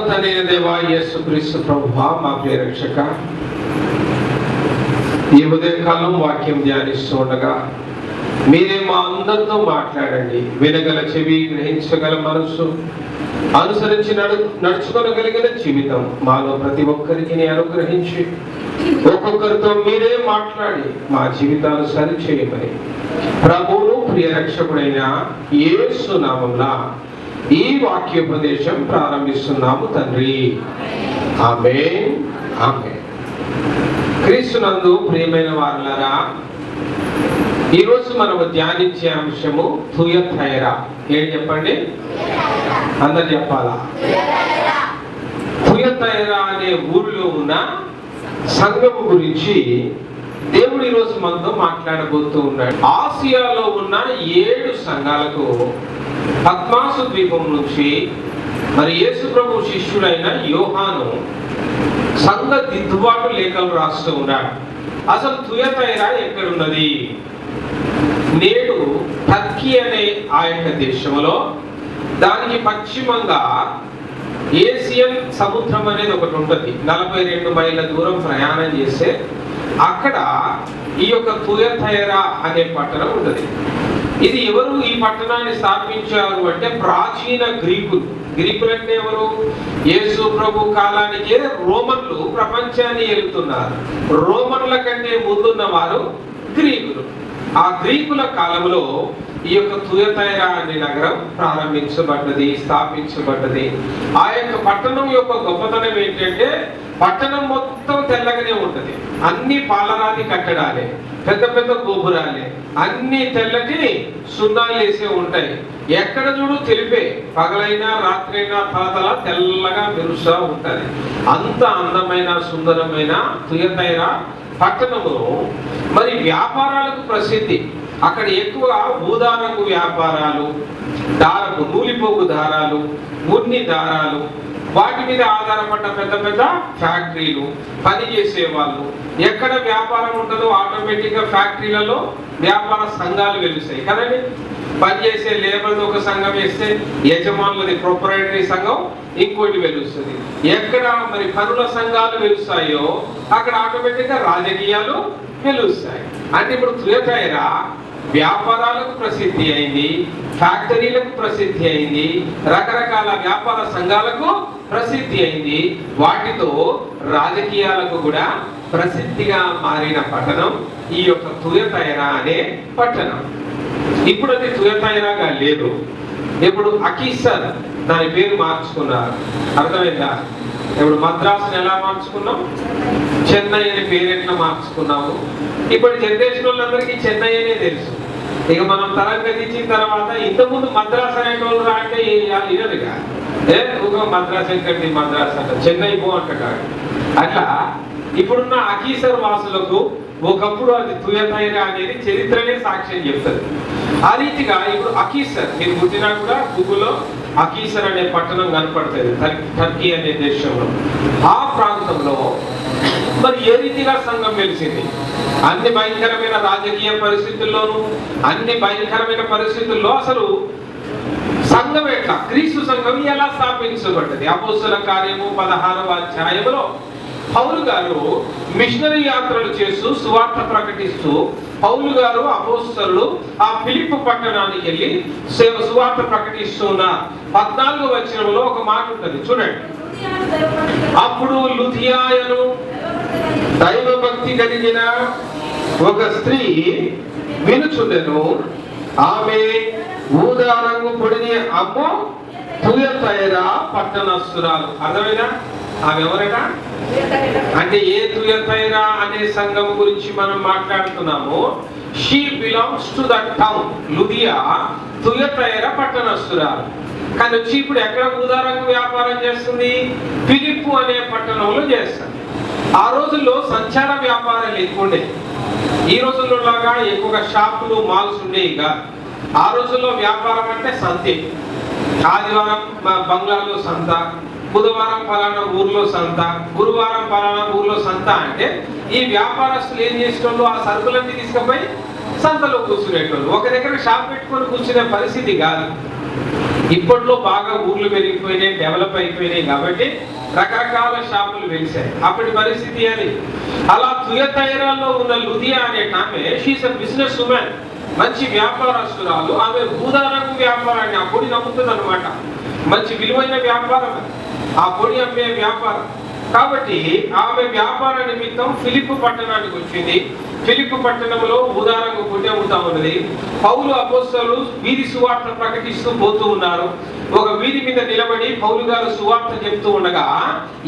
పరమతండ్రైన దేవా యేసుక్రీస్తు ప్రభువా, మా ప్రియ రక్షక, ఈ ఉదయకాలం వాక్యం ధ్యానిస్తూ ఉండగా మీరే మా అందరితో మాట్లాడండి. వినగల చెవి, గ్రహించగల మనసు, అనుసరించి నడుచుకోగలిగిన జీవితం మాలో ప్రతి ఒక్కరికి అనుగ్రహించి ఒక్కొక్కరితో మీరే మాట్లాడి మా జీవితాలు సరిచేయమని ప్రభువును ప్రియ రక్షకుడైన యేసు నామమున ఈ వాక్యోపదేశం ప్రారంభిస్తున్నాము తండ్రి. ఆమేన్, ఆమేన్. క్రీస్తునందు ప్రియమైన వారలారా, ఈరోజు మనము ధ్యానించే అంశము థుయతైరా. ఏం చెప్పండి? అందరు చెప్పాలా? థుయతైరా అనే ఊరిలో ఉన్న సంఘము గురించి దేవుడు ఈరోజు మనతో మాట్లాడబోతూ ఉన్నాడు. ఆసియాలో ఉన్న 7 సంఘాలకు పద్మాసు ద్వీపం నుంచి మరి యేసు ప్రభు శిష్యుడైన యోహాను సంఘ దిద్దుబాటు లేఖలు రాస్తూ ఉన్నాడు. అసలు థుయతైరా ఎక్కడున్నది? నేడు టర్కీ అనే ఆ యొక్క దేశంలో దానికి పశ్చిమంగా ఏసియన్ సముద్రం అనేది ఒకటి ఉంటుంది. 42 మైళ్ళ దూరం ప్రయాణం చేస్తే అక్కడ ఈ యొక్క థుయతైరా అనే పట్టణం ఉంటుంది. ఇది ఎవరు ఈ పట్టణాన్ని స్థాపించారు అంటే ప్రాచీన గ్రీకులు అంటే ఎవరు? యేసు ప్రభు కాలానికే రోమన్లు ప్రపంచాన్ని ఏలుతున్నారు. రోమన్ల కంటే ముందున్న వారు గ్రీకులు. ఆ గ్రీకుల కాలంలో ఈ యొక్క థుయతైరా అనే నగరం ప్రారంభించబడ్డది, స్థాపించబడ్డది. ఆ యొక్క పట్టణం యొక్క గొప్పతనం ఏంటంటే పట్టణం మొత్తం తెల్లగానే ఉంటది. అన్ని పాలరాతి కట్టడాలే, పెద్ద పెద్ద గోపురాలే, అన్ని తెల్లటి సున్నాలు వేసే ఉంటాయి. ఎక్కడ చూడు తెలిపే, పగలైనా రాత్రైనా తలతల తెల్లగా మెరుస్తూ ఉంటది. అంత అందమైన సుందరమైన థుయతైరా పట్టణము మరి వ్యాపారాలకు ప్రసిద్ధి. అక్కడ ఎక్కువ ఊదారంగు వ్యాపారాలు, దారపు నూలిపోగు దారాలు, ఉన్ని దారాలు, వాటి మీద ఆధారపడ్డ పెద్ద పెద్ద ఫ్యాక్టరీలు, పని చేసే వాళ్ళు. ఎక్కడ వ్యాపారం ఉంటుందో ఆటోమేటిక్ గా ఫ్యాక్టరీలలో వ్యాపార సంఘాలు వెలుస్తాయి కదండి. పనిచేసే లేబర్ ఒక సంఘం వేస్తే యజమానులది ప్రొపరైటరీ సంఘం ఇంకోటి వెలుస్తుంది. ఎక్కడ మరి పనుల సంఘాలు వెలుస్తాయో అక్కడ ఆటోమేటిక్ గా రాజకీయాలు వెలుస్తాయి. అంటే ఇప్పుడు థుయతైరా వ్యాపారాలకు ప్రసిద్ధి అయింది, ఫ్యాక్టరీలకు ప్రసిద్ధి అయింది, రకరకాల వ్యాపార సంఘాలకు ప్రసిద్ధి అయింది. వాటితో రాజకీయాలకు కూడా ప్రసిద్ధిగా మారిన పట్టణం ఈ యొక్క థుయతైరా అనే పట్టణం. ఇప్పుడు అది థుయతైరాగా లేదు. ఇప్పుడు అకీసర్ దాని పేరు మార్చుకున్నారు. అర్థమైందా? ఇప్పుడు మద్రాసుని ఎలా మార్చుకున్నాం? చెన్నై అనే పేరు ఎట్లా మార్చుకున్నాము? ఇప్పుడు జనరేషన్ వాళ్ళందరికీ చెన్నై అనే తెలుసు. ఇక మనం తరగతించిన తర్వాత ఇంతకుముందు మద్రాసు అనేటోళ్ళు అంటే ఇనరుగా మద్రాసు ఏంటండి, మద్రాసు అంట, చెన్నై పో అంట కాదు. అట్లా ఇప్పుడున్న అకీసర్ వాసులకు ఒకప్పుడు అది థుయతైరా అనేది చరిత్రనే సాక్ష్యం చెప్తుంది. ఆ రీతిగా ఇప్పుడు అకీసర్ మీరు పుట్టినా కూడా గూగుల్లో అకీసర్ అనే పట్టణం కనపడుతుంది టర్కీ అనే దేశంలో. ఆ ప్రాంతంలో మరి ఏ రీతిగా సంఘం వెలిసింది? అన్ని భయంకరమైన రాజకీయ పరిస్థితుల్లోనూ, అన్ని భయంకరమైన పరిస్థితుల్లో అసలు సంఘం ఎట్లా, క్రీస్తు సంఘం ఎలా స్థాపించబడ్డది? అపోస్తల కార్యము 16వ అధ్యాయంలో పౌలు గారు మిషనరీ యాత్రలు చేస్తూ సువార్త ప్రకటిస్తూ పౌలు గారు అపోస్తలులు ఆ ఫిలిప్పు పట్టణానికి వెళ్ళి సువార్త ప్రకటిస్తున్న 14వ వచనంలో ఒక మాట ఉంటుంది చూడండి. అప్పుడు లుదియాయను దైవభక్తి కలిగిన ఒక స్త్రీ వినుచుండెను. ఆమె ఊదారంగు పొడిని అమ్మో థుయతైరా పట్టణస్తురాలు. అర్థమైనా? ఆమె ఎవరట అంటే ఏ థుయతైరా అనే సంఘం గురించి మనం మాట్లాడుతున్నాము? She belongs to the town Lydia. Thyatira పట్టణస్తురాలు. కానీ వచ్చి ఇప్పుడు ఎక్కడ ఊదారంగు వ్యాపారం చేస్తుంది? ఫిలిప్పు అనే పట్టణంలో చేస్తుంది. ఆ రోజుల్లో సంచార వ్యాపారాలు ఎక్కువ ఉండేవి. ఈ రోజుల్లో లాగా ఎక్కువగా షాపులు, మాల్స్ ఉండేవి కాదు. ఆ రోజుల్లో వ్యాపారం అంటే సంతే. ఆదివారం బంగ్లాలో సంత, బుధవారం ఫలానా ఊర్లో సంత, గురువారం ఫలానా ఊర్లో సంత. అంటే ఈ వ్యాపారస్తులు ఏం చేసేటోళ్ళు ఆ సరుకులన్నీ తీసుకుపోయి సంతలో కూర్చునేటోళ్ళు. ఒక దగ్గర షాప్ పెట్టుకొని కూర్చునే పరిస్థితి కాదు. ఇప్పట్లో బాగా ఊర్లు పెరిగిపోయినాయి, డెవలప్ అయిపోయినాయి కాబట్టి రకరకాల షాపులు వెలిసాయి. అప్పటి పరిస్థితి అది. అలా తుయతైరాలో ఉన్న లుదియా అనే ఆమె, షీస్ ఎ బిజినెస్ ఉమెన్, మంచి వ్యాపారస్తురాలు. ఆమె భూదారంగు వ్యాపారాన్ని, ఆ పొడి నమ్ముతుంది అనమాట. మంచి విలువైన వ్యాపారం ఆ పొడి అమ్మే వ్యాపారం. కాబట్టి ఆమె వ్యాపార నిమిత్తం ఫిలిప్పు పట్టణానికి వచ్చింది. ఫిలిప్పు పట్టణంలో భూదారంగు పొడి అమ్ముతా ఉన్నది. పౌలు అపోస్తలులు వీధి సువార్త ప్రకటిస్తూ పోతూ ఉన్నారు. ఒక వీధి మీద నిలబడి పౌలు గారు సువార్త చెప్తూ ఉండగా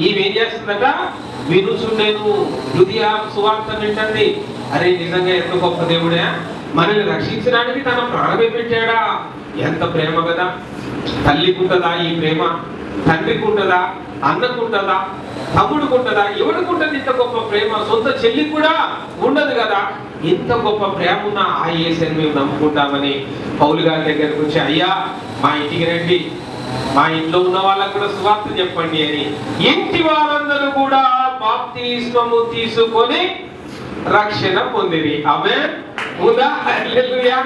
ఈమె ఏం చేస్తుందట, వినుచుండేను. లుదియా సువార్త వింటండి. అరే, నిజంగా ఎంత గొప్ప దేవుడే, మనల్ని రక్షించడానికి తన ప్రాణమే పెట్టాడా, ఎంత ప్రేమ కదా. తల్లికి ఉంటుందా ఈ ప్రేమ? తండ్రికి ఉంటుందా? అన్నకు ఉంటుందా? తమ్ముడికి ఉంటుందా? ఎవరికి ఉంటుంది ఇంత గొప్ప ప్రేమ? సొంత చెల్లికి కూడా ఉండదు కదా. ఇంత గొప్ప ప్రేమ ఉన్న ఆ యేసుని మేము నమ్ముకుంటామని పౌలు గారి దగ్గరకు వచ్చి, అయ్యా మా ఇంటికి రండి, మా ఇంట్లో ఉన్న వాళ్ళకు కూడా సువార్త చెప్పండి అని ఇంటి వారందరూ కూడా బాప్తిస్మము తీసుకొని రక్షణ పొందిరి. ఆమేన్. ఉందా? హల్లెలూయా.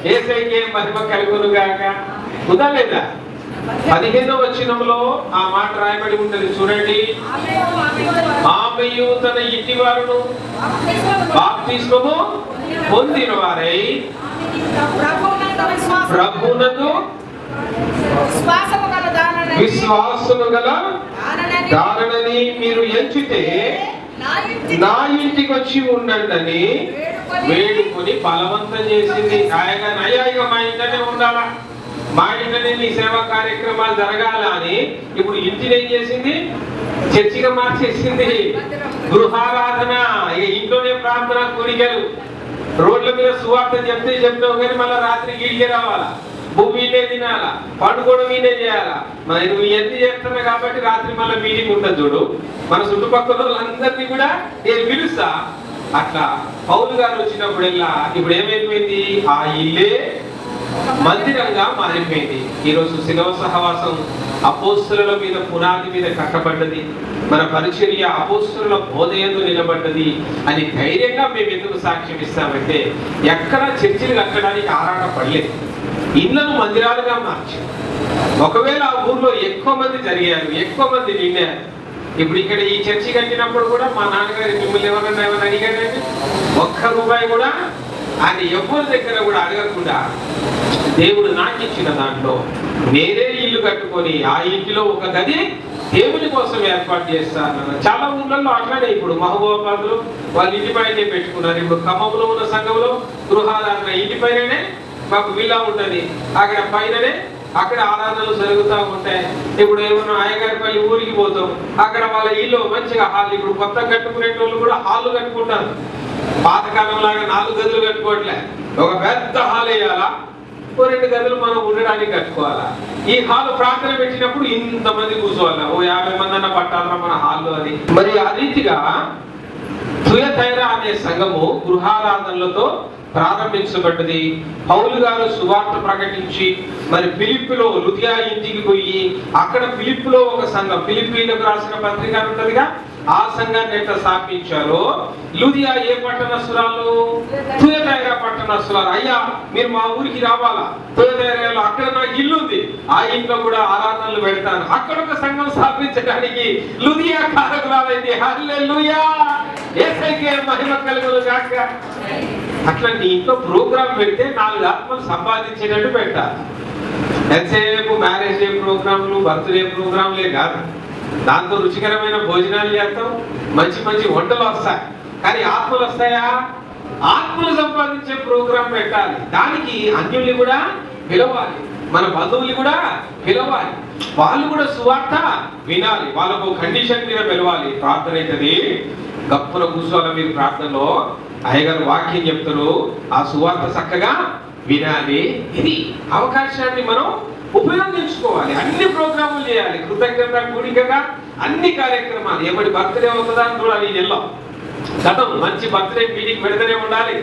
యేసయ్యకే మహిమ కలుగును గాక. ఉందా లేదా? 15వ వచనంలో ఆ మాట రాయబడి ఉంటది, చూడండి. ఆమెయు తన ఇంటి వారును బాప్తిస్మము పొందిన వారై ప్రభువునందు విశ్వాసము గల దానని మీరు ఎంచితే నా ఇంటికి వచ్చి ఉండండి వేడుకొని బలవంతం చేసింది. అయ్యా మా ఇంటనే ఉండాలా, మా ఇంటనే నీ సేవా కార్యక్రమాలు జరగాల అని ఇప్పుడు ఇంటిని ఏం చేసింది, చర్చిగా మార్చేసింది. గృహారాధన, ఇంట్లోనే ప్రార్థన, కోరికలు. రోడ్ల మీద సువార్త చెప్తావు కానీ మళ్ళీ రాత్రి గీడికి రావాలా, భూమినే తినాలా, పండుకోవడం మీనే చేయాలా. మరి నువ్వు ఎన్ని చేస్తున్నా కాబట్టి రాత్రి మళ్ళీ మీటింగ్ ఉంటుంది చూడు. మన చుట్టుపక్కల వాళ్ళందరినీ కూడా నేను పిలుస్తా. అట్లా పౌలు గారు వచ్చినప్పుడల్లా ఇప్పుడు ఏమైపోయింది, ఆ ఇల్లే మందిరంగా మారిపోయింది. ఈరోజు శిలవ సహవాసం అపోస్తలుల మీద పునాది మీద కట్టబడ్డది. మన పరిచర్య అపోస్తలుల బోధయందు నిలబడ్డది అని ధైర్యంగా మేము ఎందుకు సాక్ష్యం ఇస్తామంటే, ఎక్కడ చర్చిలు కట్టడానికి ఆరాట పడలేదు, ఇళ్లను మందిరాలుగా మార్చారు. ఒకవేళ ఆ ఊర్లో ఎక్కువ మంది జరిగారు, ఎక్కువ మంది నిండారు. ఇప్పుడు ఇక్కడ ఈ చర్చి కట్టినప్పుడు కూడా మా నాన్నగారు మిమ్మల్ని ఎవరన్నా అడిగారండి, ఒక్క రూపాయి కూడా ఆయన ఎవరి దగ్గర కూడా అడగకుండా దేవుడు నాకు ఇచ్చిన దాంట్లో నేనే ఇల్లు కట్టుకొని ఆ ఇంటిలో ఒక గది దేవుని కోసం ఏర్పాటు చేస్తాను. చాలా ఊర్లలో అట్లానే. ఇప్పుడు మహబూబాబాద్లో వాళ్ళ ఇంటి పైనే పెట్టుకున్నారు. ఇప్పుడు ఖమ్మంలో ఉన్న సంఘంలో గృహారాధన ఇంటి పైననే మాకు విల్లా ఉంటుంది, అక్కడ పైననే అక్కడ ఆరాధనలు జరుగుతూ ఉంటాయి. ఇప్పుడు ఏమన్నా అయ్యగారిపల్లి ఊరికి పోతాం, అక్కడ వాళ్ళ ఇల్లు మంచిగా హాల్. ఇప్పుడు కొత్త కట్టుకునే వాళ్ళు కూడా హాల్ కట్టుకుంటారు. పాతకాలం లాగా 4 గదులు కట్టుకోవట్లే, ఒక పెద్ద హాల్ వేయాలా, 2 గదులు మనం ఉండడానికి కట్టుకోవాలా. ఈ హాల్ ప్రార్థన పెట్టినప్పుడు ఇంతమంది కూర్చోవాలా, 50 మంది అన్న పట్టాలరా మన హాల్లో అని. మరి ఆ రీతిగా తుయతైరా అనే సంఘము గృహారాధనలతో ప్రారంభించబడ్డది. పౌలు గారు సువార్త ప్రకటించి మరి ఫిలిప్పులో లుదియా ఇంటికి పోయి అక్కడ ఫిలిప్పులో ఒక సంఘం, ఫిలిప్పీలకు రాసిన పత్రిక ఉంటదిగా, ఆ సంఘాన్ని ఎట్లా స్థాపించారో. లుదియా ఏ పట్టణస్తురాలు? తుయతైరా పట్టణస్తురాలు. అయ్యా మీరు మా ఊరికి రావాలా, తుయతైరాలో అక్కడ నాకు ఇల్లు ఉంది, ఆ ఇంట్లో కూడా ఆరాధనలు పెడతాను. అక్కడ ఒక సంఘం స్థాపించడానికి లుదియా కారకురాలైంది. హల్లెలూయా. యేసయ్యకే మహిమ కలుగును గాక. అట్లా నీ ఇంట్లో ప్రోగ్రాం పెడితే 4 ఆత్మలు సంపాదించేటట్టు పెట్టాలి. ఎంతసేపు మ్యారేజ్ డే ప్రోగ్రాంలు, బర్త్డే ప్రోగ్రాంలే కాదు. దాంతో రుచికరమైన భోజనాలు చేస్తాం, మంచి మంచి వంటలు వస్తాయి. కానీ ఆత్మలు వస్తాయా? ఆత్మలు సంపాదించే ప్రోగ్రాం పెట్టాలి. దానికి అన్యుల్ని కూడా పిలవాలి, మన బంధువుల్ని కూడా పిలవాలి, వాళ్ళు కూడా సువార్త వినాలి. వాళ్ళకు కండిషన్ మీద పిలవాలి. ప్రార్థన అవుతుంది, గప్పున కూర్చోవాలి మీరు ప్రార్థనలో. అయ్యగారు వాక్యం చెప్తారు, ఆ సువార్త చక్కగా వినాలి. ఇది అవకాశాన్ని మనం ఉపయోగించుకోవాలి. అన్ని ప్రోగ్రాములు చేయాలి, కృతజ్ఞత కూడికగా అన్ని కార్యక్రమాలు. ఎవరి బర్త్డే అవుతుందా అని చూడాలి. ఈ నెలలో గతం మంచి బర్త్డే మీటింగ్ పెడితేనే ఉండాలి.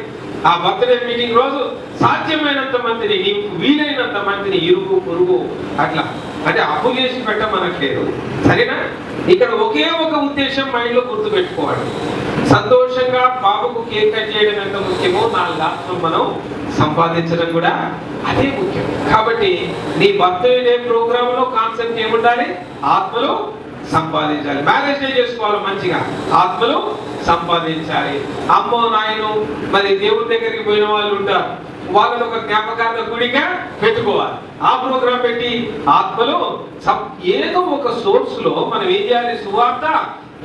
ఆ బర్త్డే మీటింగ్ రోజు సాధ్యమైనంత మందిని, నీకు వీలైనంత మందిని, ఇరుగు పొరుగు అట్లా, అంటే అప్పు చేసి పెట్టమనట్లేదు, సరేనా? ఇక్కడ ఒకే ఒక ఉద్దేశం మైండ్లో గుర్తుపెట్టుకోవాలి. సంతోషంగా బాబుకు కేక్ కట్ చేయడం ఎంత ముఖ్యమో 4 ఆత్మలు మనం సంపాదించడం కూడా అదే ముఖ్యం. కాబట్టి నీ బర్త్డే ప్రోగ్రామ్ లో కాన్సెప్ట్ ఏముండాలి? ఆత్మలు సంపాదించాలి. మ్యారేజ్ డే చేసుకోవాలి, మంచిగా ఆత్మలు సంపాదించాలి. అమ్మో నాయను మరి దేవుడి దగ్గరికి పోయిన వాళ్ళు ఉంటారు, వాళ్ళని ఒక జ్ఞాపకార్థ గుడిగా పెట్టుకోవాలి. ఆ ప్రోగ్రాం పెట్టి ఆత్మలు ఏదో ఒక సోర్స్ లో మనం ఏం చేయాలి? సువార్త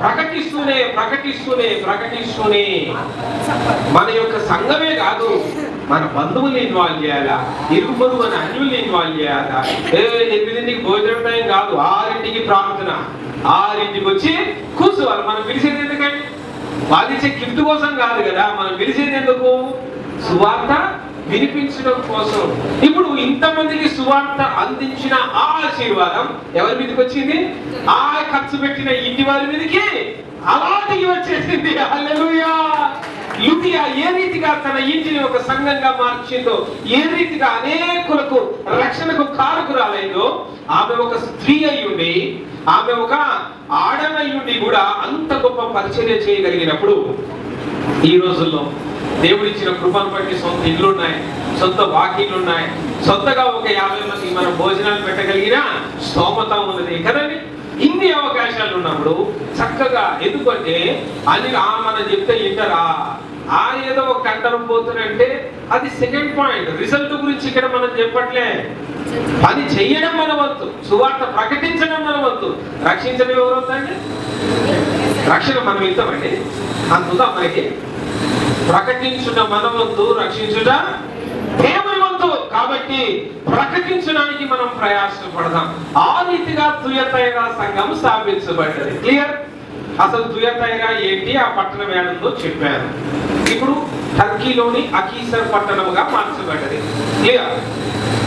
ప్రకటిస్తూనే ప్రకటిస్తూనే ప్రకటిస్తూనే మన యొక్క సంఘమే కాదు, మన బంధువుల్ని ఇన్వాల్వ్ చేయాలా, ఇరుగు పొరుగు మన అన్యుల్ని ఇన్వాల్వ్ చేయాలా. 8ంటికి భోజనం టైం కాదు, 6ంటికి ప్రార్థన, 6ంటికి వచ్చి కూర్చోవాలి. మనం పిలిచేది ఎందుకండి? వాళ్ళు ఇచ్చే గిఫ్ట్ కోసం కాదు కదా, మనం పిలిచేది ఎందుకు? సువార్త వినిపించడం కోసం. ఇప్పుడు ఇంతమందికి సువార్త అందించిన ఆ ఆశీర్వాదం ఎవరి మీదకి వచ్చింది? ఆ ఖర్చు పెట్టిన ఇంటి వారి మీదకి అలాంటివి వచ్చేసింది. హల్లెలూయా! లుదియా ఏ రీతిగా తన ఇంటిని ఒక సంఘంగా మార్చిందో, ఏ రీతిగా అనేకులకు రక్షణకు కారకురాలైందో, ఆమె ఒక స్త్రీ అయ్యుండి, ఆమె ఒక ఆడనయ్యుండి కూడా అంత గొప్ప పరిచర్య చేయగలిగినప్పుడు, ఈ రోజుల్లో దేవుడిచ్చిన కృపను బట్టి సొంత ఇల్లున్నాయి, సొంత వాకిళ్ళున్నాయి, సొంతగా ఒక 50 మందికి మనం భోజనాలు పెట్టగలిగిన స్తోమత ఉన్నది కదండి. ఇన్ని అవకాశాలు ఉన్నప్పుడు చక్కగా, ఎందుకంటే అని మనం చెప్తే ఇంటరా, ఆ ఏదో ఒక కంటరం పోతున్నంటే అది సెకండ్ పాయింట్. రిజల్ట్ గురించి ఇక్కడ మనం చెప్పట్లే. పని చెయ్యడం మన వంతు, సువార్త ప్రకటించడం మన వంతు, రక్షించడం ఎవరు అవుతాండి? రక్షణ మనం ఇద్దామండి, అంతుందా మనకి? ప్రకటించుట మన వంతు, రక్షించుట దేవుని వంతు. కాబట్టి ప్రకటించడానికి మనం ప్రయాసపడదాం. ఆ రీతిగా తుయతైరా సంఘం స్థాపించబడ్డది. క్లియర్? అసలు తుయతైరా ఏంటి, ఆ పట్టణం ఏడుందో చెప్పాను. ఇప్పుడు టర్కీలోని అకీసర్ పట్టణముగా మార్చబడ్డది. క్లియర్?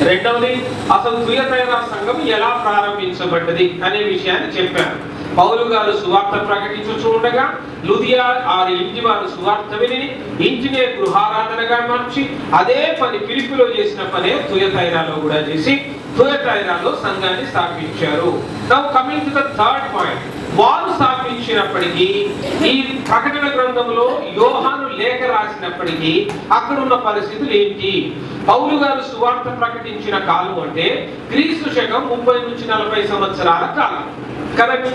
రెండవది, అసలు తుయతైరా సంఘం ఎలా ప్రారంభించబడ్డది అనే విషయాన్ని చెప్పాను. పౌలు గారు సువార్త ప్రకటించుచూ ఉండగా లుదియా ఆరి ఇంటి వారు సువార్త విని ఇంటినే గృహారాధనగా మార్చి అదే పని ఫిలిప్పీలో చేసిన పనే తుయతైరాలో కూడా చేసి తుయతైరాలో సంఘాన్ని స్థాపించారు. Now coming to the third point. వారు స్థాపించినప్పటికీ, ఈ ప్రకటన గ్రంథంలో యోహాను లేఖ రాసినప్పటికీ అక్కడ ఉన్న పరిస్థితులు ఏంటి? పౌలు గారు సువార్త ప్రకటించిన కాలం అంటే క్రీస్తు శకం 30 నుంచి 40 సంవత్సరాల కాలం కదండి.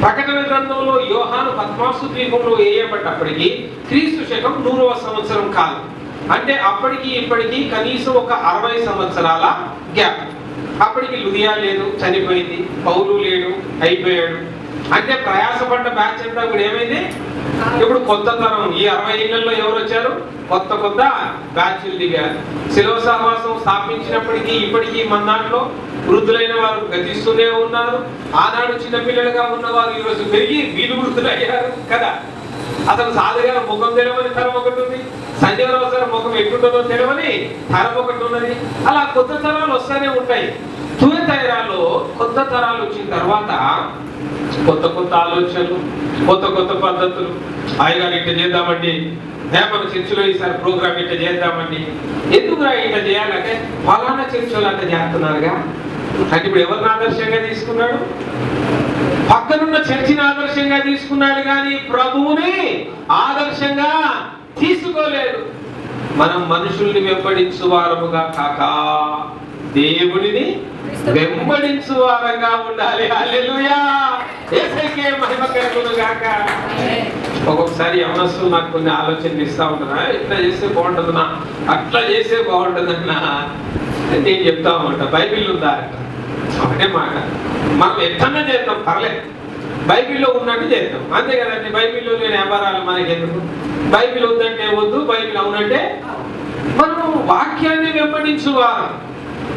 ప్రకటన గ్రంథంలో యోహాను పద్మాసు ద్వీపంలో వేయబడ్డప్పటికీ క్రీస్తు శకం 100వ సంవత్సరం కాలం. అంటే అప్పటికి ఇప్పటికి కనీసం ఒక 60 సంవత్సరాల గ్యాప్. అప్పటికి లుదియా లేదు, చనిపోయింది, పౌలు లేడు, అయిపోయాడు. అంటే ప్రయాసపడ్డ బ్యాచ్ అంతా ఇప్పుడు ఏమైంది? ఇప్పుడు కొత్త తరం, ఈ 60 ఏళ్లలో ఎవరు వచ్చారు? కొత్త కొత్త బ్యాచ్లు దిగారు. శిలువ సహవాసం స్థాపించినప్పటికీ ఇప్పటికీ మన దాంట్లో వృద్ధులైన వారు గతిస్తూనే ఉన్నారు. ఆనాడు చిన్నపిల్లలుగా ఉన్నవారు ఈరోజు పెరిగి వీలు వృద్ధులయ్యారు కదా. అసలు సాధుగారు ముఖం తెలవని తరం ఒకటి ఉంది, సంజయరావు గారు ముఖం ఎట్లుంటుందో తెలవని తరం ఒకటి ఉన్నది. అలా కొత్త తరాలు వస్తూనే ఉంటాయి. తుయతైరాలో కొత్త తరాలు వచ్చిన తర్వాత కొత్త కొత్త ఆలోచనలు, కొత్త కొత్త పద్ధతులు. అయ్యగారు ఇట్లా చేద్దామండి, మన చర్చిలో ఈసారి ప్రోగ్రామ్ ఇట్లా చేద్దామండి. ఎందుకురా ఇట్లా చేయాలంటే ఫలానా చర్చిలో అట్లా చేస్తున్నారుగా. అంటే ఇప్పుడు ఎవరిని ఆదర్శంగా తీసుకున్నాడు? పక్కనున్న చర్చిని ఆదర్శంగా తీసుకున్నాడు, కానీ ప్రభువుని ఆదర్శంగా తీసుకోలేదు. మనం మనుషుల్ని వెంబడించు వారముగా కాక దేవుడిని వెంబడించు వారంగా ఉండాలి. హల్లెలూయా! యేసుకే మహిమ కలుగును గాక. ఒక్కొక్కసారి యవనస్తులు నాకు కొన్ని ఆలోచనలు ఇస్తా ఉంటారా, ఇట్లా చేస్తే బాగుంటుందన్నా, అట్లా చేస్తే బాగుంటుందన్నా నేను చెప్తా ఉంటా. బైబిల్ ఉందా అంట, ఒకటే మాట. మనం ఎట్లన్నా చేద్దాం, పర్లేదు, బైబిల్లో ఉన్నట్టు చేద్దాం, అంతే కదండి. బైబిల్లో లేని వ్యాపారాలు మనకి ఎందుకు? బైబిల్ వద్దంటే వద్దు, బైబిల్ అవునంటే మనం వాక్యాన్ని వెంబడించువారు.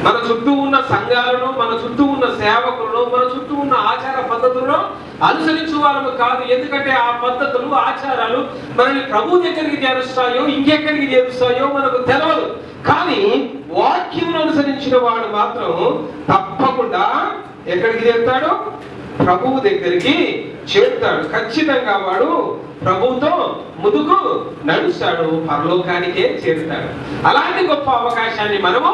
మన చుట్టూ ఉన్న సంఘాలను, మన చుట్టూ ఉన్న సేవకులను, మన చుట్టూ ఉన్న ఆచార పద్ధతులను అనుసరించు వారము కాదు. ఎందుకంటే ఆ పద్ధతులు, ఆచారాలు మనల్ని ప్రభు దగ్గరికి చేరుస్తాయో ఇంకెక్కడికి చేరుస్తాయో మనకు తెలియదు. కానీ వాక్యమును అనుసరించిన వాడు మాత్రం తప్పకుండా ఎక్కడికి చేరుతాడు? ప్రభువు దగ్గరికి చేరుతాడు. ఖచ్చితంగా వాడు ప్రభువుతో ముందుకు నడుస్తాడు, పరలోకానికే చేరుతాడు. అలాంటి గొప్ప అవకాశాన్ని మనము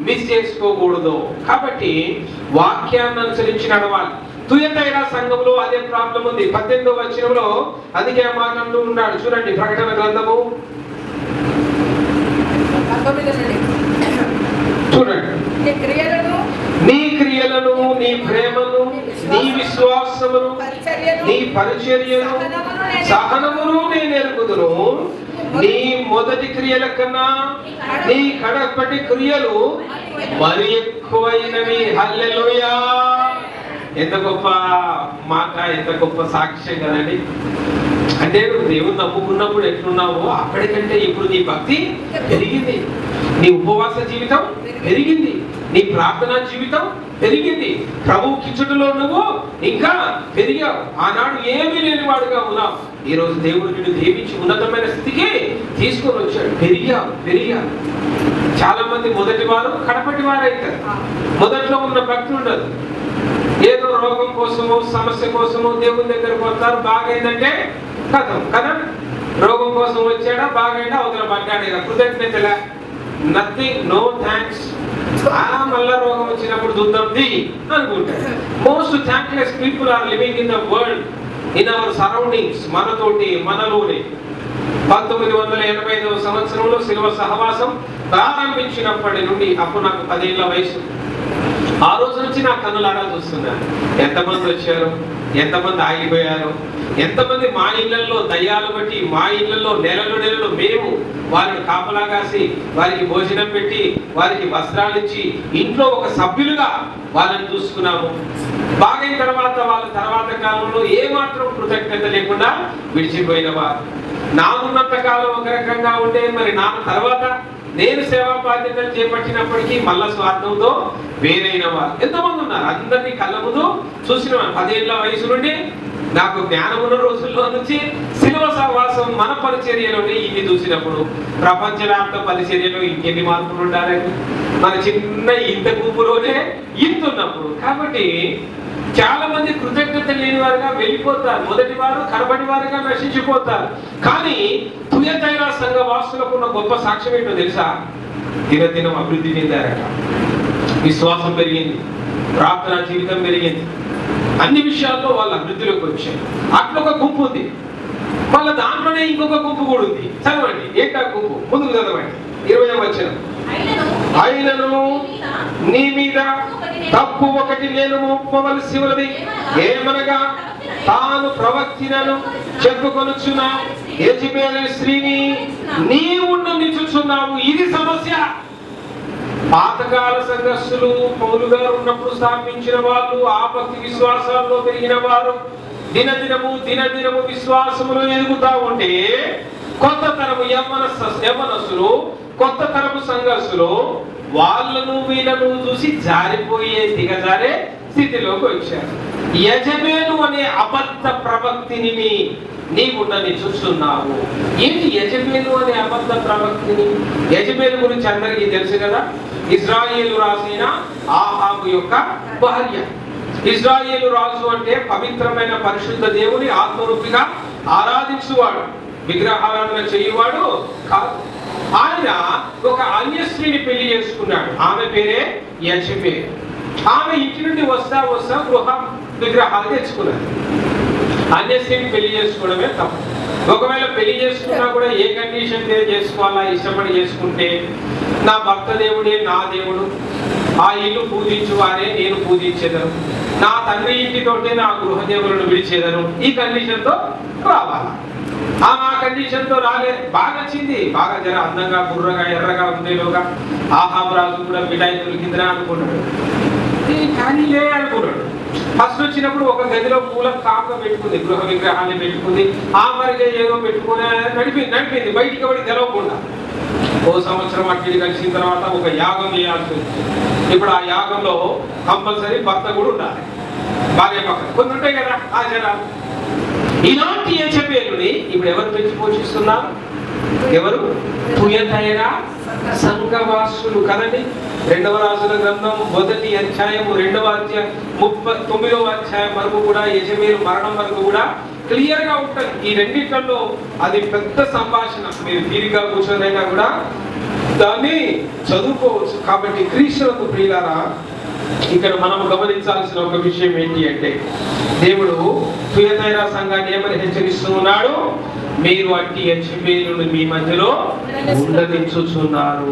మిస్ చేసుకోకూడదు. కాబట్టి వాక్యాన్ని అనుసరించి నడవాలి. తుయతైరా సంఘంలో అదే ప్రాబ్లం ఉంది. 18వ వచనంలో అందుకే మాట్లాడుతూ ఉన్నాడు. చూడండి, ప్రకటన గ్రంథము చూడండి, నీ క్రియలను, నీ ప్రేమను, నీ విశ్వాసమును, నీ పరిచర్యను, సహనమును నేను ఎరుగుదును. నీ మొదటి క్రియల కన్నా నీ కడపటి క్రియలు మరి ఎక్కువైనవి. హల్లెలూయా! ఎంత గొప్ప మాట, ఎంత గొప్ప సాక్ష్యం కదండి. అంటే నువ్వు దేవుని నమ్ముకున్నప్పుడు ఎట్లున్నావో అక్కడికంటే ఇప్పుడు నీ భక్తి పెరిగింది, నీ ఉపవాస జీవితం పెరిగింది, నీ ప్రార్థనా జీవితం పెరిగింది, ప్రభువుకి ఇచ్చుటలో నువ్వు ఇంకా పెరిగావు. ఆనాడు ఏమీ లేని వాడుగా ఉన్నావు, ఈ రోజు దేవుడు నిన్ను దీవించి ఉన్నతమైన స్థితికి తీసుకొని వచ్చాడు. పెరిగావు. చాలా మంది మొదటి వారు కడపటి వారు అవుతారు. మొదట్లో ఉన్న భక్తి ఉండదు. ఏదో రోగం కోసము, సమస్య కోసము దేవుని దగ్గరకు వస్తారు. బాగైందంటే కథం కదా, రోగం కోసం వచ్చాడా, బాగైనా అవతల పడ్డాడు, కృతజ్ఞతలే, నథింగ్, నో థ్యాంక్స్. మళ్ళా రోగం వచ్చినప్పుడు చూద్దాం అనుకుంటాడు. Most thankless people are living in the world, in our surroundings. మనతోటి, మనలోనే. 1985వ సంవత్సరంలో శిలువ సహవాసం ప్రారంభించినప్పటి నుండి, అప్పుడు నాకు 10 ఏళ్ల వయసు, ఆ రోజు నుంచి నా కన్నులారా చూస్తున్నాను. ఎంతమంది వచ్చారు, ఎంతమంది ఆగిపోయారు, ఎంతమంది మా ఇళ్లలో దయ్యాలు బట్టి, మా ఇళ్లలో నెలలు మేము వారిని కాపలా కాసి, వారికి భోజనం పెట్టి, వారికి వస్త్రాలు ఇచ్చి, ఇంట్లో ఒక సభ్యులుగా వాళ్ళని చూసుకున్నాము. బాగైన తర్వాత వాళ్ళ తర్వాత కాలంలో ఏమాత్రం కృతజ్ఞత లేకుండా విడిచిపోయిన వారు. నానున్నంత కాలం ఒక రకంగా ఉంటే, మరి నాన్న తర్వాత నేను సేవా బాధ్యతలు చేపట్టినప్పటికీ మళ్ళా స్వార్థంతో వేరైన వారు ఎంతమంది ఉన్నారు. అందరినీ కళ్ళ ముందు చూసిన 10 ఏళ్ల వయసు నుండి నాకు జ్ఞానం ఉన్న రోజుల్లో నుంచి శిలువ సహవాసం మన పరిచర్యలోనే ఇన్ని చూసినప్పుడు, ప్రపంచవ్యాప్త పరిచర్యలో ఇంకెన్ని మార్పులు ఉండాలని, మన చిన్న ఇంత గుంపులోనే ఇంత ఉన్నప్పుడు. కాబట్టి చాలా మంది కృతజ్ఞత లేని వారుగా వెళ్ళిపోతారు. మొదటి వారు కనబడి వారుగా నశించిపోతారు. కానీ తుయతైరా సంఘ వాసులకు ఉన్న గొప్ప సాక్ష్యం ఏంటో తెలుసా? దినదినం అభివృద్ధి చెందారట. విశ్వాసం పెరిగింది, ప్రార్థనా జీవితం పెరిగింది, అన్ని విషయాల్లో వాళ్ళ అభివృద్ధిలోకి వచ్చాయి. అట్లా ఒక గుంపు ఉంది. వాళ్ళ దాంట్లోనే ఇంకొక గుంపు కూడా ఉంది. చదవండి, ఏంటా గుంపు? ముందుకు చదవండి. 20వ వచనం. అయినను నీ మీద తప్పు ఒకటి నేను మోపవలసి ఉన్నది, ఏమనగా తాను ప్రవక్తినను చెప్పుకొనుచున్న యెజబెలు స్త్రీని నీవు నిలుచుచున్నావు. ఇది సమస్య. పాతకాల సంఘస్థులు, పౌలు గారు ఉన్నప్పుడు స్థాపించిన వాళ్ళు, ఆ భక్తి విశ్వాసాల్లో పెరిగిన వారు దినదినము విశ్వాసములో ఎదుగుతా ఉంటే, కొత్త తరము యవ్వనస్తులు, కొత్త తరపు సంఘస్థులు వాళ్ళను వీళ్ళను చూసి దిగజారే స్థితిలోకి వచ్చారు. యెజబెలు అనే అబద్ధ ప్రవక్తిని నీవుండని చూస్తున్నావు. ఏంటి యెజబెలు అనే అబద్ధ ప్రవక్తిని? యెజబెలు గురించి అందరికీ తెలుసు కదా. ఇజ్రాయేలు రాసిన ఆహాబు యొక్క భార్య. ఇజ్రాయేలు రాజు అంటే పవిత్రమైన పరిశుద్ధ దేవుని ఆత్మరూపిగా ఆరాధించువాడు, విగ్రహారాధన చేయువాడు కాదు. ఆయన ఒక అన్య స్త్రీని పెళ్లి చేసుకున్నాడు. ఆమె పేరే యెజబెలు. ఆమె ఇంటి నుండి వస్తా గృహ విగ్రహాలు తెచ్చుకున్నాడు. అన్య స్త్రీని పెళ్లి చేసుకోవడమే తప్పు. ఒకవేళ పెళ్లి చేసుకున్నా కూడా ఏ కండిషన్ మీద చేసుకోవాలా? ఇష్టపడి చేసుకుంటే, నా భర్త దేవుడే నా దేవుడు, ఆ ఇల్లు పూజించు వారే నేను పూజించేదను, నా తండ్రి ఇంటితోటే నా గృహదేవులను విడిచేదను, ఈ కండిషన్ తో రావాలా? ఆ కండిషన్ తో రాలే. బాగా నచ్చింది, బాగా జర అందంగా, గుర్రగా, ఎర్రగా ఉండేలోగా. ఆహాబు రాజు కూడా మిఠాయి దొరికిందిరా అనుకున్నాడు. కానీ లే అనుకున్నాడు. ఫస్ట్ వచ్చినప్పుడు ఒక గదిలో మూల కాక పెట్టుకుంది, గృహ విగ్రహాన్ని పెట్టుకుంది. ఆ మరిగా ఏదో పెట్టుకుని నడిపింది బయటికి పడి తెలవకుండా. ఓ సంవత్సరం అట్టిది కలిసిన తర్వాత ఒక యాగం చేయాల్సి వచ్చింది. ఇప్పుడు ఆ యాగంలో కంపల్సరీ భర్త కూడా ఉండాలి, భార్య పక్కన. కొన్ని ఉంటాయి కదా ఆచారాలు. ఇలాంటి యెజబెలుని ఇప్పుడు ఎవరు పెంచి పోషిస్తున్నారు? ఎవరు? తుయతైరా సంఘవాసులు కదండి. 2వ రాజుల గ్రంథం 1వ అధ్యాయము 2వ అధ్యాయం 39వ అధ్యాయం వరకు కూడా యెజబెలు మరణం వరకు కూడా క్లియర్ గా ఉంటుంది. ఈ రెండిట్లలో అది పెద్ద సంభాషణ. మీరు తీరిగా కూర్చొనైనా కూడా దాన్ని చదువుకోవచ్చు. కాబట్టి క్రీస్తులకు ప్రియులారా, ఇక్కడ మనం గమనించాల్సిన ఒక విషయం ఏంటి అంటే, దేవుడు తుయతైరా సంఘాన్ని ఏమని హెచ్చరిస్తూ ఉన్నాడు? మీరు అట్టి యెజబెలును మీ మధ్యలో ఉండనిచ్చుచున్నారు.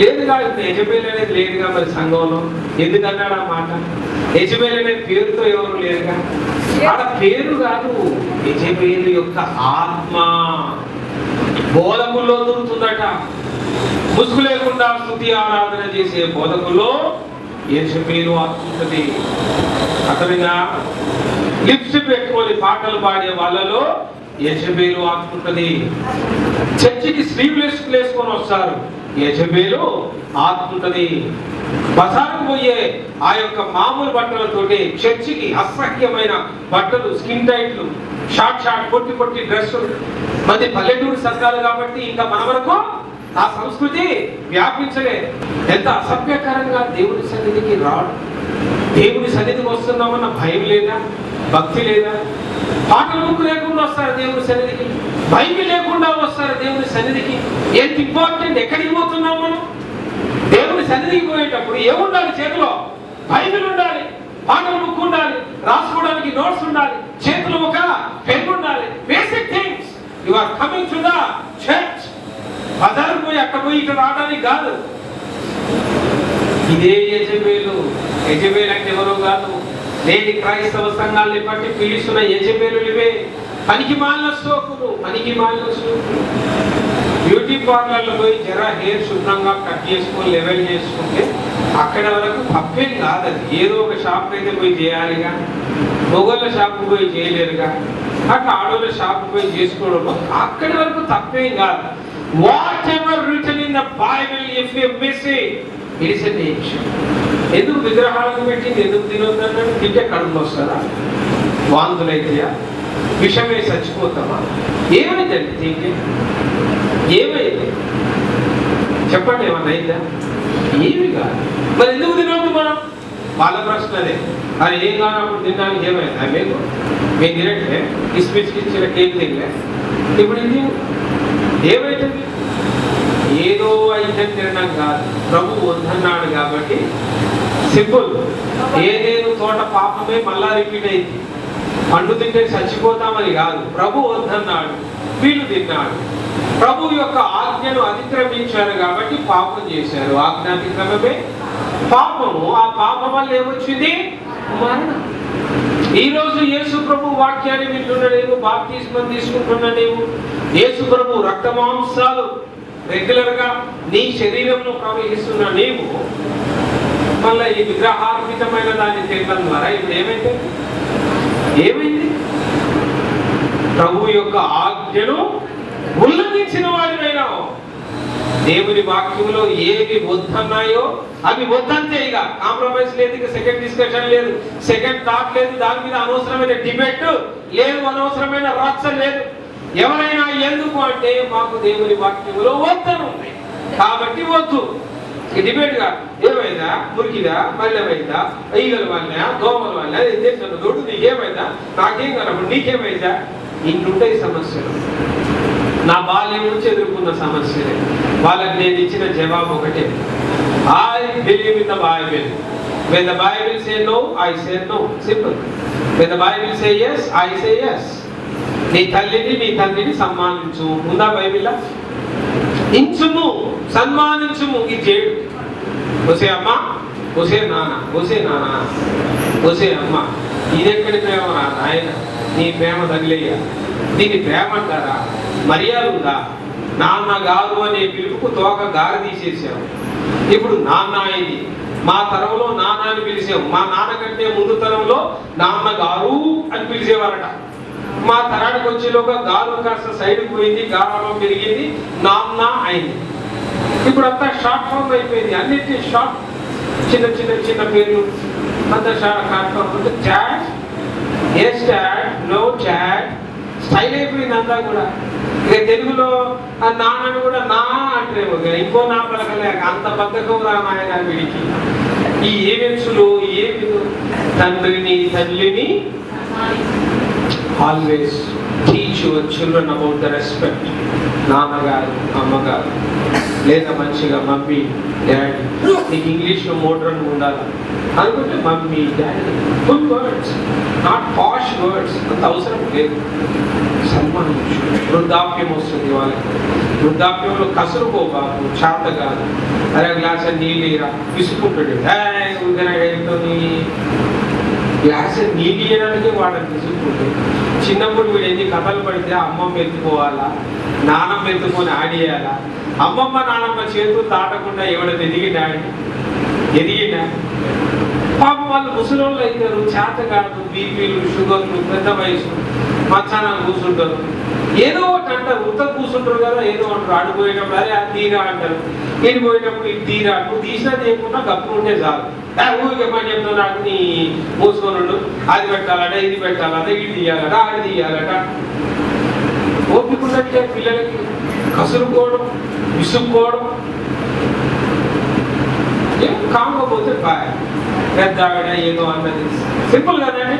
లేదుగా ఇప్పుడు యెజబెలు అనేది లేదుగా మరి సంఘంలో. ఎందుకన్నాడు ఆ మాట? యెజబెలు అనే పేరుతో ఎవరు లేరుగా. ఆడ పేరు కాదు, యెజబెలు యొక్క ఆత్మ బోధకుల్లో దొరుకుతుందట. ముసుగు లేకుండా స్తుతి ఆరాధన చేసే బోధకుల్లో యెజబెలు ఆత్మ ఉంటుంది. అతనిగా లిప్స్టిక్ పెట్టుకొని పాటలు పాడే వాళ్ళలో యెజబెలు ఆత్మ ఉంటుంది. చర్చికి స్లీవ్లెస్ వేసుకొని వస్తారు, యెజబెలు ఆత్మ ఉంటుంది. బజారుకు పోయే ఆ యొక్క మామూలు బట్టలతోటి చర్చికి అసహ్యమైన బట్టలు, స్కిన్ టైట్లు, షార్ట్ పొట్టి డ్రెస్సులు. మంది పల్లెటూరు సంఘాలు కాబట్టి ఇంకా మన వరకు ఆ సంస్కృతి వ్యాపించలేదు. ఎంత అసభ్యకరంగా దేవుని సన్నిధికి రాడు. దేవుని సన్నిధికి వస్తున్నామన్న భయం లేదా, భక్తి లేదా? పాటలు బుక్ లేకుండా వస్తారు దేవుని సన్నిధికి, బైబిల్ లేకుండా వస్తారు దేవుని సన్నిధికి. ఎంత ఇంపార్టెంట్! ఎక్కడికి పోతున్నాం మనం? దేవుని సన్నిధికి పోయేటప్పుడు ఏముండాలి? చేతిలో బైబిల్ ఉండాలి, పాటలు బుక్ ఉండాలి, రాసుకోవడానికి నోట్స్ ఉండాలి, చేతిలో ఒక పెన్ ఉండాలి. Basic things. You are coming to the church. బజారు పోయి అక్కడ పోయి ఇటు రావడానికి కాదు. ఇదే యెజబెలు. యెజబెలు అంటే ఎవరో కాదు, నేటి క్రైస్తవ సంఘాలని బట్టి పిలుస్తున్న యెజబెలులవే. పనికి మాలిన సోకులు. బ్యూటీ పార్లర్లో పోయి జరా హెయిర్ శుభ్రంగా కట్ చేసుకొని లెవెల్ చేసుకుంటే అక్కడ వరకు తప్పేం కాదు. అది ఏదో ఒక షాప్ అయితే పోయి చేయాలిగా. మొగోళ్ళ షాప్ పోయి చేయలేరుగా. అట్లా ఆడోళ్ళ షాప్ పోయి చేసుకోవడం అక్కడి వరకు తప్పేం కాదు. What ever return in the Bible, if you miss it, it is a nation. ఎందుకు విగ్రహాలను పెట్టింది? ఎందుకు తినొద్దన్నాడు? తింటే కడుపులో వస్తుందా? వాంతులైతేయా? విషమే చచ్చిపోతామా? ఏమైందండి తింటే? ఏమైంది చెప్పండి? ఏమన్నా అయిందా? ఏమి కాదు. మరి ఎందుకు తినవద్దు మనం? వాళ్ళ ప్రశ్న అదే. అది ఏం కానప్పుడు తినడానికి ఏమైందా? మేము తినట్లే, కిస్మిస్కి ఇచ్చిన కేక్ తినలే, ఇప్పుడు ఇది ఏమైతుంది? ఏదో అయితే తినడం కాదు, ప్రభు వద్దన్నాడు కాబట్టి సింపుల్. ఏదేదో తోట పాపమే మళ్ళా రిపీట్ అయింది. పండు తింటే చచ్చిపోతామని కాదు, ప్రభు వద్దన్నాడు, వీళ్ళు తిన్నాడు. ప్రభు యొక్క ఆజ్ఞను అతిక్రమించారు కాబట్టి పాపం చేశారు. ఆజ్ఞాతిక్రమమే పాపము. ఆ పాపం వల్ల ఏమొచ్చింది? మరణం. ఈ రోజు యేసు ప్రభు వాక్యాన్ని వింటున్న నీవు, బాప్తిస్మం తీసుకుంటున్న నీవు, యేసు ప్రభు రక్త మాంసాలు రెగ్యులర్ గా నీ శరీరంలో ప్రవహిస్తున్న నీవు మళ్ళీ ఈ విగ్రహార్పితమైన దాన్ని తినడం ద్వారా ఇప్పుడు ఏమైంది? ప్రభు యొక్క ఆజ్ఞను ఉల్లంఘించిన వాడినైనావు. దేవుని వాక్యంలో ఏవి వద్దన్నాయో అవి వద్దంతే. ఇక కాంప్రమైజ్ లేదు, ఇక సెకండ్ డిస్కషన్ లేదు, సెకండ్ థాట్ లేదు, దాని మీద అనవసరమైన డిబేట్ లేదు, అనవసరమైన రచ్చ లేదు. ఎవరైనా ఎందుకు అంటే మాకు దేవుని వాక్యంలో వద్దను ఉంది కాబట్టి వద్దు. డిబేట్ గా ఏమైందా? మురికిదా? మల్లెమైందా? ఈగల వల్ల, దోమల వల్ల, దొడ్డు నీకేమైందా? నాకేం కనప్పుడు నీకేమైందా? ఇంటుంటాయి సమస్యలు. నా బాల్యం నుంచి ఎదుర్కొన్న సమస్యలే. వాళ్ళకి నేను ఇచ్చిన జవాబు ఒకటే, I believe in the Bible. When the Bible say no, I say no. Simple. When the Bible say yes, I say yes. నీ తల్లిని నీ తండ్రిని సన్మానించు ఉందా బైబిల్లా? ఇంచుము, సన్మానించుము. ఇది చేయడు. ఒసే అమ్మ, ఒసే నాన్న, ఒసే నాన్న, ఒసే అమ్మ. ఇదెక్కడి ప్రేమ రా ఆయన? నీ ప్రేమ తగిలేయ. దీన్ని ప్రేమ అంటారా? మర్యాద ఉందా? నాన్న గారు అనే పిలుపుకు తోక గారి తీసేసావు. ఇప్పుడు నాన్న అయింది. మా తరంలో నాన్న అని పిలిచాము. మా నాన్న కంటే ముందు తరంలో నాన్న గారు అని పిలిచేవారట. మా తరానికి వచ్చేలోగా గారు కాస్త సైడ్కి పోయింది, గారాలో పెరిగింది, నాన్న అయింది. ఇప్పుడు అంతా షార్ట్ ఫామ్ అయిపోయింది. అన్నిటి షార్ట్, చిన్న పేర్లు అంతా short form. Chat, S chat, no chat style అయిపోయింది అంతా కూడా. ఇక తెలుగులో ఆ నాన్నను కూడా నా అంటే ఇంకో నా పలకలేక అంత బద్ధకం రామాయణ వీడికి. ఈ ఏవెన్సులు ఏమి తండ్రిని తల్లిని always teach your children about the respect. నాన్నగారు, అమ్మగారు, లేదా మంచిగా మమ్మీ, డాడీ. నీకు ఇంగ్లీష్లో మోడ్రన్ ఉండాలి అనుకుంటే mummy, daddy, full words, not posh harsh words అంత అవసరం లేదు. సన్మానించు. వృద్ధాప్యం వస్తుంది వాళ్ళకి, వృద్ధాప్యంలో కసురుకోబాకు, చేత కాదు, అరే గ్లాస్ నీళ్ళేరా విసుకుంటాడు, గ్లాస్ నీళ్ళు ఇవ్వడానికి వాడని విసుకుంటాడు. చిన్నప్పుడు వీడు ఎన్ని కథలు పడితే అమ్మమ్మ ఎత్తుకోవాలా, నానమ్మ ఎత్తుకొని ఆడియాలా, అమ్మమ్మ నానమ్మ చేతులు దాటకుండా ఎవడని ఎదిగినా పాపం వాళ్ళు ముసలోళ్ళు అవుతారు, చేత కాదు, బీపీలు, షుగర్లు, పెద్ద వయసు, మచ్చానాలు కూర్చుంటారు, ఏదో ఒకటి అంటారు. ఉత్త కూర్చుంటారు కదా, ఏదో అంటారు. ఆడిపోయేటప్పుడు అరే అది తీరా అంటారు, ఇది పోయేటప్పుడు ఇది తీరా, నువ్వు తీసినా చేయకుండా గప్పు ఉంటే చాలు. ఊరికే పని చెప్తాను, నాకు నీ మూసుకొని అది పెట్టాలట, ఇది పెట్టాలట, ఇది తీయాలట, అది తీయాలట. ఓపిక ఉన్నట్టే పిల్లలకి కసురుకోవడం, విసుక్కోవడం. ఏం కాకపోతే బాయ్ పెద్ద ఆవిడ ఏదో అన్నది, సింపుల్ కదండి.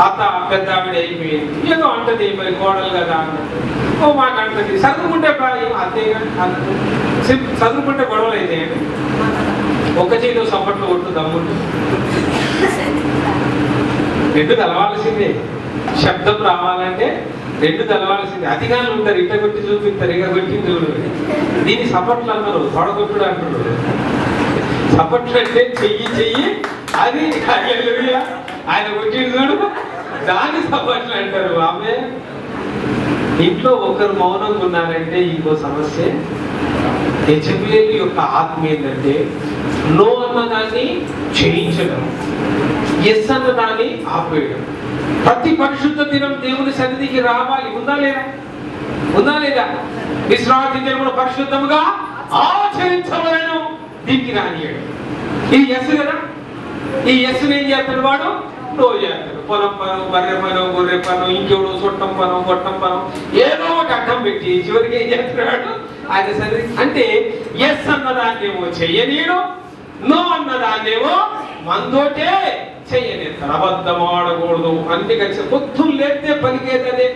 అత్త పెద్ద ఆవిడ అయిపోయింది, ఏదో అంటది, మరి కోడలు కదా అన్నట్టు ఓ మాట అంటది. చదువుకుంటే బాయ్ అంతే అన్నట్టు, చదువుకుంటే గొడవలు అయితే ఒక్క చేతిలో సపోర్ట్లో కొట్టు దమ్ముంటు, రెండు తెలవాల్సిందే. శబ్దం రావాలంటే రెండు తెలవాల్సిందే. అధికారులు ఉంటారు, ఇట్ట కొట్టి చూపిస్తారు, ఇక కొట్టి చూడు. దీన్ని సపోర్ట్లు అన్నారు, తొడగొట్టుడు అంటున్నారు. సపోర్ట్లు అంటే చెయ్యి అది ఆయన కొట్టి చూడు, దాన్ని సపోర్ట్లు అంటారు. ఆమె ఇంట్లో ఒకరు మౌనంగా ఉన్నారంటే ఇంకో సమస్య. యెజబెలు యొక్క ఆత్మ ఏంటంటే నో అన్నదాన్ని చేయించడం, ఎస్ అన్నదాన్ని ఆపేయడం. ప్రతి పరిశుద్ధ దినం దేవుని సన్నిధికి రావాలి. ఉందా లేదా? విశ్రాంతి దినమును పరిశుద్ధముగా ఆచరించవలను, దీనికి రానియడం. ఇది ఎస్ కదా. ఈ ఎస్ ఏం చేస్తాడు వాడు? నో చేస్తాడు. పొలం పనం, బర్రె పనం, గొర్రె పనం, ఇంకెవడు చుట్టం పనం, గొట్టం పనం, ఏదో ఒకటి అడ్డం పెట్టి చివరికి ఏం చేస్తున్నాడు? ఆయన సరే అంటే ఎస్ అన్నదాన్నేమో చెయ్యనీయడం, నో అన్నదాన్నేమో మందోటే చెయ్యనేస్తారు. అబద్ధం ఆడకూడదు, అన్ని కలిసి పొద్దులు లేస్తే పలికేదనే.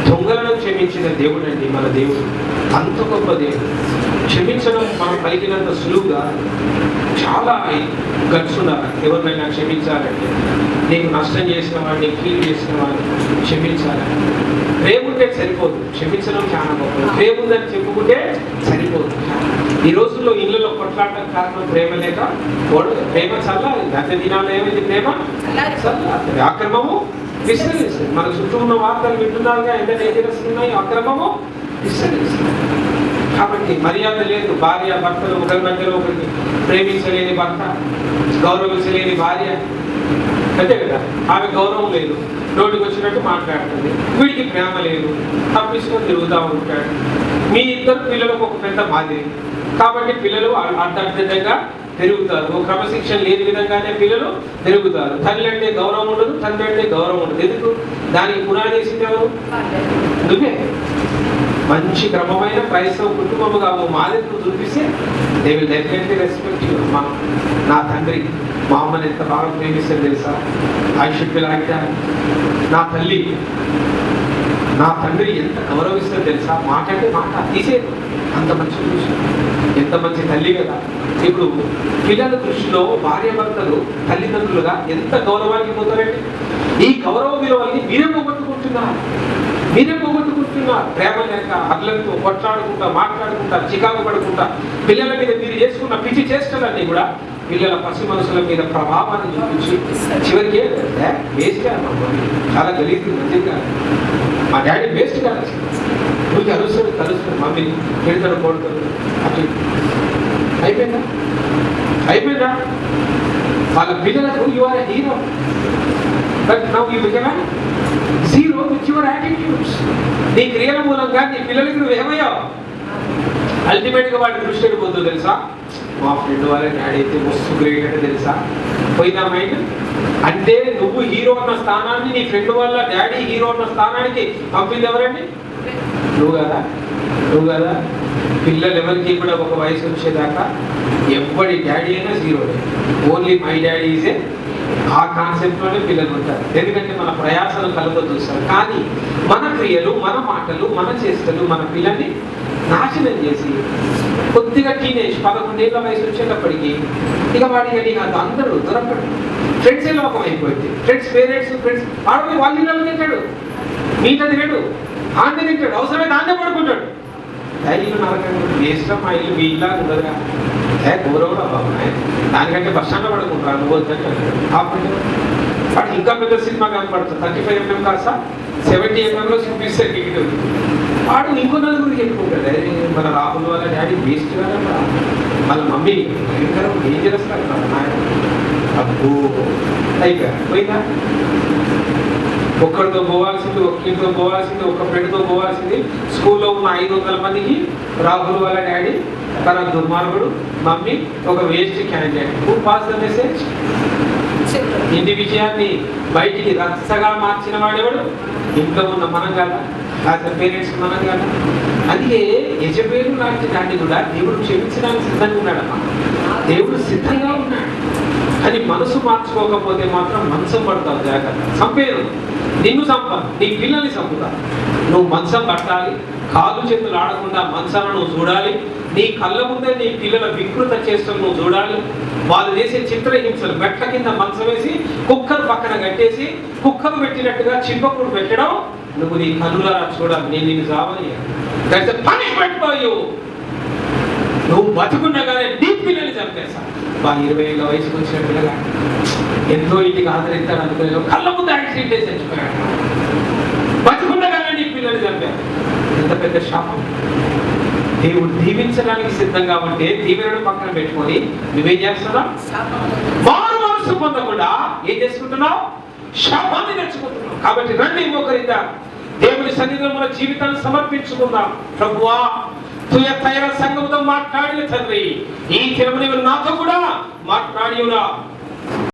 దొంగలను క్షమించిన దేవుడు అండి మన దేవుడు, అంత గొప్ప దేవుడు. క్షమించడం మనం పలికినంత సులువుగా చాలా గట్స్ ఉండాలి. ఎవరినైనా క్షమించాలంటే, నీకు నష్టం చేసిన వాడిని, కీడు చేసిన వాడిని క్షమించాలని. ప్రేమ ఉంటే సరిపోదు, క్షమించడం చాలా గొప్ప. ప్రేమ ఉందని చెప్పుకుంటే సరిపోదు. ఈ రోజుల్లో ఇళ్లలో కొట్లాడటం కారణం ప్రేమ లేక. ప్రేమ చల్లాలి. గత దినాల్లో ఏమైంది? ప్రేమ చల్లాలి. అక్రమము విస్తరిస్తుంది. మన చుట్టూ ఉన్న వార్తలు వింటున్నారుగా, ఎంత డేంజరస్ ఉన్నాయి. అక్రమము విస్తరిస్తుంది. కాబట్టి మర్యాద లేదు. భార్య భర్తలు ఒకరి మధ్యలో ఒకరికి, ప్రేమించలేని భర్త, గౌరవించలేని భార్య, అంతే కదా. ఆమె గౌరవం లేదు, నోటికి వచ్చినట్టు మాట్లాడుతుంది. వీడికి ప్రేమ లేదు, తప్పించుకొని తిరుగుతూ ఉంటాడు. మీ ఇద్దరు పిల్లలకు ఒక పెద్ద మాదిరి. కాబట్టి పిల్లలు అర్థంగా పెరుగుతారు. క్రమశిక్షణ లేని విధంగానే పిల్లలు పెరుగుతారు. తల్లి అంటే గౌరవం ఉండదు, తండ్రి అంటే గౌరవం ఉండదు. ఎందుకు? దానికి పునాది వేసింది ఎవరు? నువ్వే. మంచి క్రమమైన క్రైస్తవ కుటుంబముగా మాదిరిని చూపిస్తే they will definitely respect you. నా తండ్రి మా అమ్మని ఎంత బాగా ప్రేమిస్తారు తెలుసా? I should be like that. నా తండ్రి ఎంత గౌరవిస్తారు తెలుసా? మాట అంటే మాట తీసేది. అంత మంచి విషయం, ఎంత మంచి తల్లి కదా. ఇప్పుడు పిల్లల దృష్టిలో భార్యాభర్తలు తల్లిదండ్రులుగా ఎంత గౌరవానికి పోతారండి. ఈ గౌరవ విలువల్ని మీరే పోగొట్టుకుంటున్నారు. ప్రేమ లేక అడ్లతో కొట్లాడుకుంటా, మాట్లాడుకుంటా, చికాకు పడుకుంటా, పిల్లల మీద మీరు చేసుకున్న పిచ్చి చేష్టలన్నీ కూడా పిల్లల పసి మనసుల మీద ప్రభావాన్ని చూపించి చివరికి వేస్ట్ కాదు, చాలా గలీజు మంచిగా, మా డాడీ వేస్ట్ కాదు, నువ్వు కలుస్తుంది మమ్మీ పెడతాడు, కొడుతాడు, అటు అయిపోయిందా వాళ్ళ పిల్లలకు you are hero. But now you become zero with your attitudes. నీ క్రియల మూలంగా నీ పిల్లలకి నువ్వు ఏమయ్యావు? అల్టిమేట్ గా వాడి దృష్టి వెళ్ళిపోతుంది తెలుసా? మా ఫ్రెండ్ వాళ్ళ డాడీ అయితే మస్తు గ్రేట్ అంటే తెలుసా? పోయిందా మైండ్? అంటే నువ్వు హీరో అన్న స్థానాన్ని నీ ఫ్రెండ్ వాళ్ళ డాడీ హీరో అన్న స్థానానికి పంపింది ఎవరండి? నువ్వు కదా. పిల్లలు ఎవరికి కూడా ఒక వయసు వచ్చేదాకా ఎవరి డాడీ అయినా జీరోనే. ఓన్లీ మై డాడీ ఈజే ఆ కాన్సెప్ట్లోనే పిల్లలు ఉంటారు. ఎందుకంటే మన ప్రయాసాలు కలుపు చూస్తారు. కానీ మన క్రియలు, మన మాటలు, మన చేష్టలు మన పిల్లల్ని నాశనం చేసి కొద్దిగా టీనేజ్ 11 ఏళ్ళ వయసు వచ్చేటప్పటికి ఇక వాడికి అది అందరూ దొరకడు. ఫ్రెండ్సే లోకం అయిపోయింది. ఫ్రెండ్స్ ఫ్రెండ్స్ ఆడపోయి వాళ్ళ ఇళ్ళలో తింటాడు, మీట తినడు, ఆంటే తింటాడు, అవసరమైతే ఆంటే పడుకుంటాడు. ఇల్లు నరకండి, వేస్తాం మా ఇల్లు మీ ఇల్లా ఉండదుగా, గౌరవం బాగున్నాయి, దానికంటే బస్ స్టాండ్లో పడుకుంటారు నువ్వు వద్దని. వాడు ఇంకా పెద్ద సినిమా కనపడుతుంది, 35 mm కాస్త 70 mm చూపిస్తారు టికెట్. వాడు ఇంకో నలుగురికి చెప్పుకుంటాడు, అదే మన రాహుల్ వాళ్ళ డాడీ వేస్ట్ కదా, వాళ్ళ మమ్మీ డేంజరస్ అబ్బో అయిపోయారు. పోయిందా? ఒక్కడితో పోవాల్సింది, ఒక్కరితో పోవాల్సింది, ఒక్క ఫ్రెండ్తో పోవాల్సింది. స్కూల్లో ఉన్న 500 మందికి రాహుల్ వాళ్ళ డాడీ తన దుర్మార్గుడు, మమ్మీ ఒక waste candidate. Who pass the message? ఇంటి విషయాన్ని బయటికి రచ్చగా మార్చిన వాడేవాడు ఇంట్లో ఉన్న మనం కదా, యాజ్ పేరెంట్స్ మనం కదా. అందుకే యజబేలు లాంటి దాన్ని కూడా దేవుడు క్షమించడానికి సిద్ధంగా ఉన్నాడమ్మా. దేవుడు సిద్ధంగా ఉన్నాడు. కానీ మనసు మార్చుకోకపోతే మాత్రం మంచం పడతావు, జాగ్రత్త. చంపేరు, నిన్ను చంపాలి, నీ పిల్లల్ని చంపుతా. నువ్వు మంచం పట్టాలి, కాళ్ళు చేతులు ఆడకుండా మంచాలను నువ్వు చూడాలి. నీ కళ్ళ ముందే నీ పిల్లల వికృత చేష్టలు నువ్వు చూడాలి. వాళ్ళు చేసే చిత్రహింసలు, మెట్ల కింద మంచం వేసి కుక్కర్ పక్కన కట్టేసి కుక్కర్ పెట్టినట్టుగా చింపకుడు పెట్టడం నువ్వు నీ కన్నులారా చూడాలి. నేను నిన్ను చావని పనిష్మెంట్ ఫర్ యు. నువ్వు బతుకున్నగానే నీ పిల్లల్ని చంపేస్తా. 20 ఏళ్ళ వయసుకు వచ్చిన పిల్లగా ఎంతో ఇంటికి ఆదరిస్తాడు అనుకునే కళ్ళ ముందు యాక్సిడెంట్ చేసి చచ్చిపోయాడు. బతుకున్నగానే నీ పిల్లల్ని చంపారు. ఎంత పెద్ద శాపం. దేవుడు దీవించడానికి సిద్ధంగా ఉంటే దీవెనను పక్కన పెట్టుకొని నువ్వేం చేస్తున్నావు? మారు మనసు పొందకుండా ఏం చేసుకుంటున్నావు? శాపాన్ని తెచ్చుకుంటున్నావు. కాబట్టి రండి ఒకరిగా దేవుని సన్నిధిలో మన జీవితాన్ని సమర్పించుకుందాం. ప్రభువా, తుయతైర సంఘముతో మాట్లాడిన తండ్రి, ఈ దినము నీవు నాతో కూడా మాట్లాడియున్నా.